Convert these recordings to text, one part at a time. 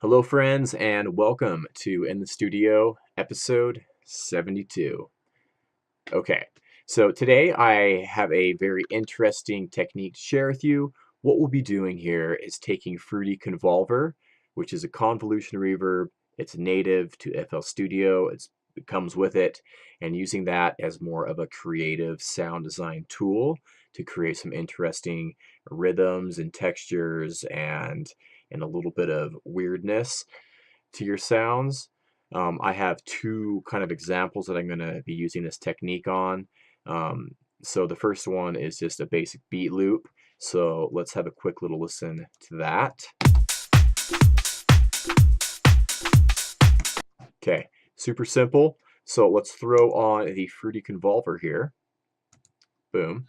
Hello, friends, and welcome to In the Studio, episode 72. Okay, so today I have a very interesting technique to share with you. What we'll be doing here is taking Fruity Convolver, which is a convolution reverb. It's native to FL Studio. It comes with it, and using that as more of a creative sound design tool to create some interesting rhythms and textures and a little bit of weirdness to your sounds. I have two kind of examples that I'm going to be using this technique on. Um, so the first one is just a basic beat loop. So let's have a quick little listen to that. Okay, super simple. So let's throw on the Fruity Convolver here. Boom.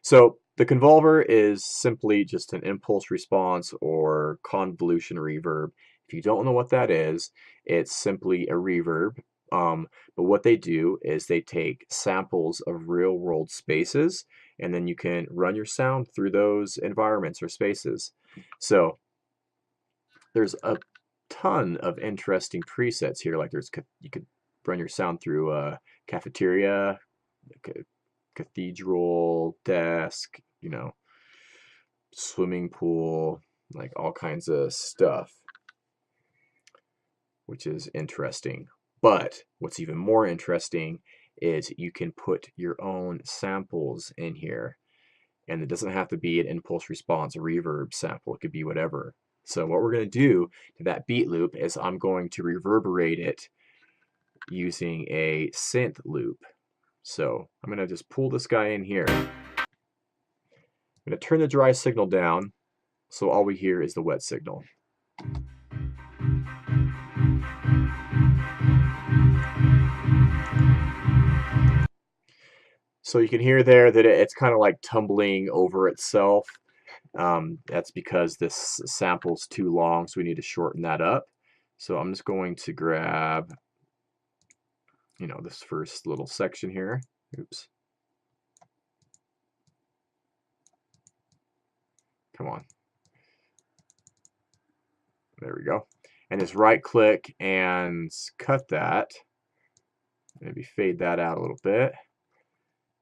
So the convolver is simply just an impulse response or convolution reverb. If you don't know what that is, it's simply a reverb. But what they do is they take samples of real world spaces, and then you can run your sound through those environments or spaces. So there's a ton of interesting presets here. Like you could run your sound through a cafeteria, cathedral, desk, swimming pool, like all kinds of stuff, which is interesting. But what's even more interesting is you can put your own samples in here. And it doesn't have to be an impulse response reverb sample. It could be whatever. So what we're going to do to that beat loop is I'm going to reverberate it using a synth loop. So I'm going to just pull this guy in here. I'm going to turn the dry signal down, so all we hear is the wet signal. So you can hear there that it's kind of like tumbling over itself. That's because this sample's too long, so we need to shorten that up. So I'm just going to grab, this first little section here. Oops. Come on. There we go. And just right click and cut that. Maybe fade that out a little bit.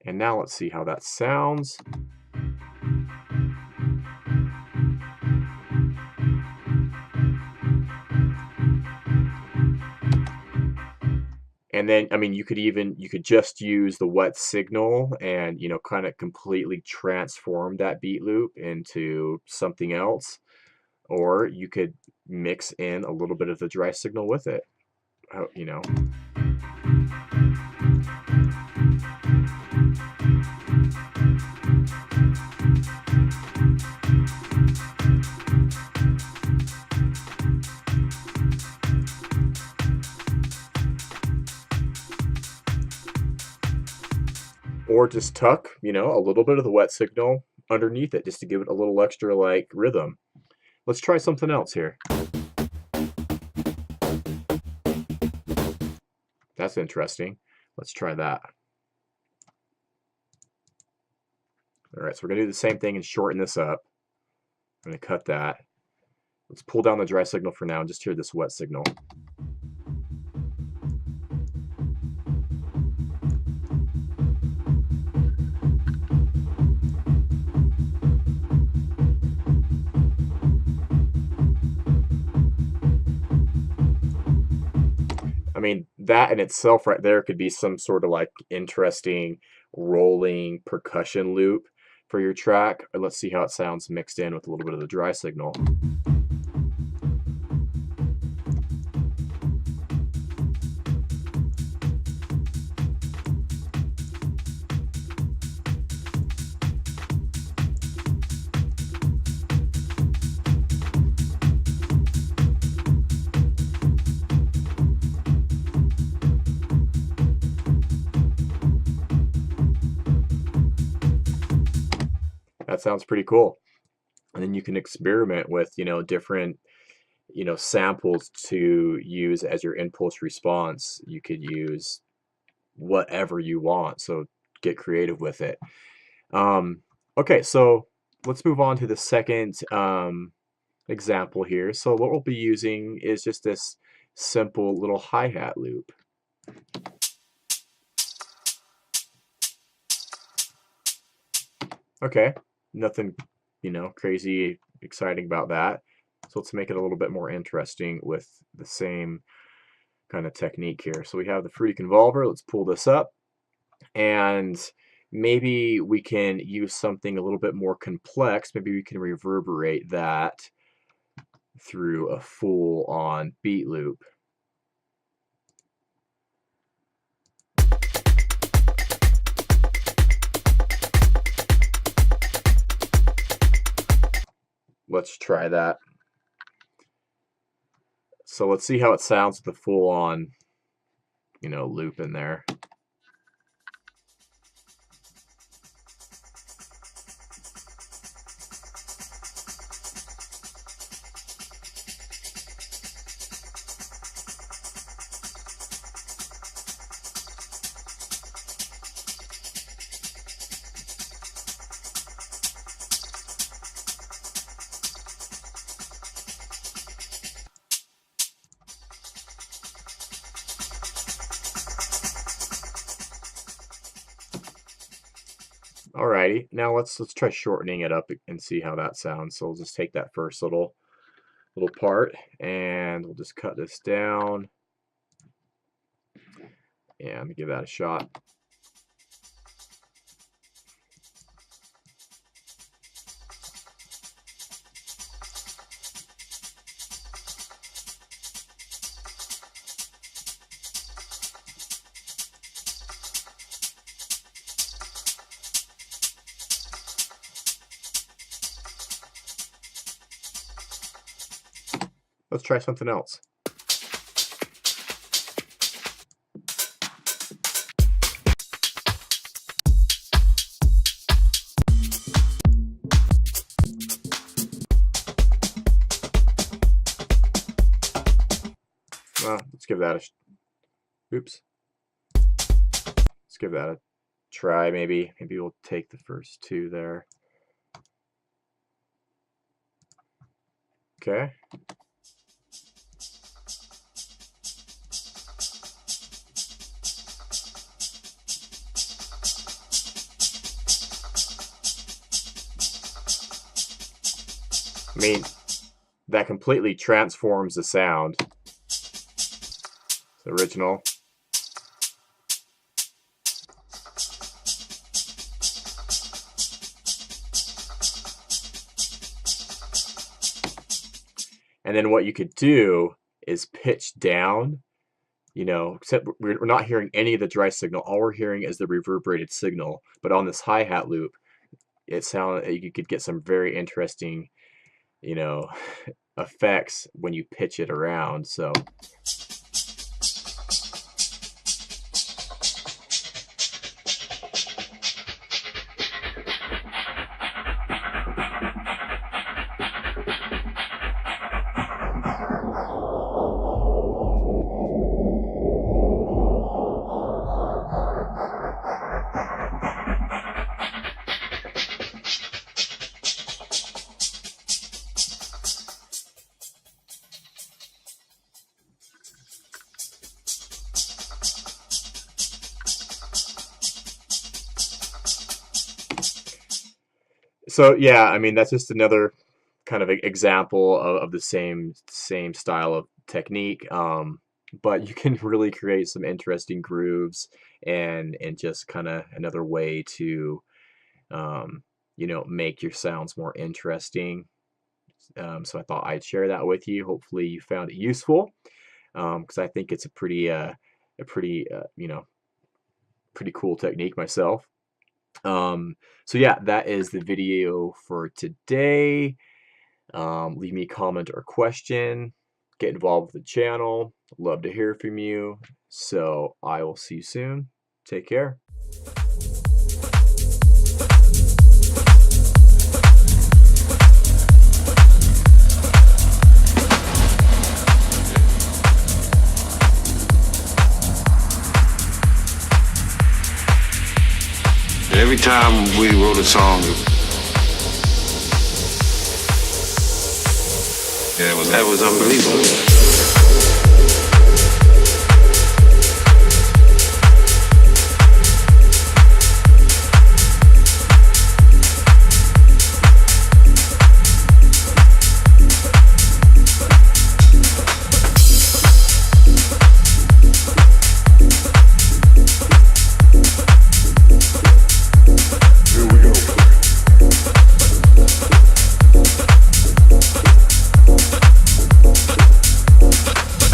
And now let's see how that sounds. And then, you could just use the wet signal and, kind of completely transform that beat loop into something else. Or you could mix in a little bit of the dry signal with it, Or just tuck, a little bit of the wet signal underneath it just to give it a little extra like rhythm. Let's try something else here. That's interesting. Let's try that. All right, so we're going to do the same thing and shorten this up. I'm going to cut that. Let's pull down the dry signal for now and just hear this wet signal. That in itself right there could be some sort of like interesting rolling percussion loop for your track. Let's see how it sounds mixed in with a little bit of the dry signal. That sounds pretty cool. And then you can experiment with, different, samples to use as your impulse response. You could use whatever you want, so get creative with it. Okay, so let's move on to the second example here. So what we'll be using is just this simple little hi-hat loop. Okay, nothing, crazy exciting about that. So let's make it a little bit more interesting with the same kind of technique here. So we have the fruity convolver. Let's pull this up, and maybe we can use something a little bit more complex. Maybe we can reverberate that through a full-on beat loop. Let's try that. So let's see how it sounds with the full-on, loop in there. Alrighty, now let's try shortening it up and see how that sounds. So we'll just take that first little part and we'll just cut this down and give that a shot. Let's try something else. Let's give that oops. Let's give that a try. Maybe we'll take the first two there. Okay. I mean, that completely transforms the sound. It's original. And then what you could do is pitch down, except we're not hearing any of the dry signal. All we're hearing is the reverberated signal. But on this hi-hat loop, you could get some very interesting effects when you pitch it around. So yeah, I mean, that's just another kind of example of the same style of technique. But you can really create some interesting grooves and just kind of another way to make your sounds more interesting. So I thought I'd share that with you. Hopefully you found it useful, because I think it's a pretty cool technique myself. So yeah, that is the video for today. Leave me a comment or question. Get involved with the channel. Love to hear from you. So I will see you soon. Take care. Every time we wrote a song, Yeah, that was unbelievable.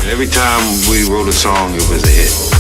Every time we wrote a song, it was a hit.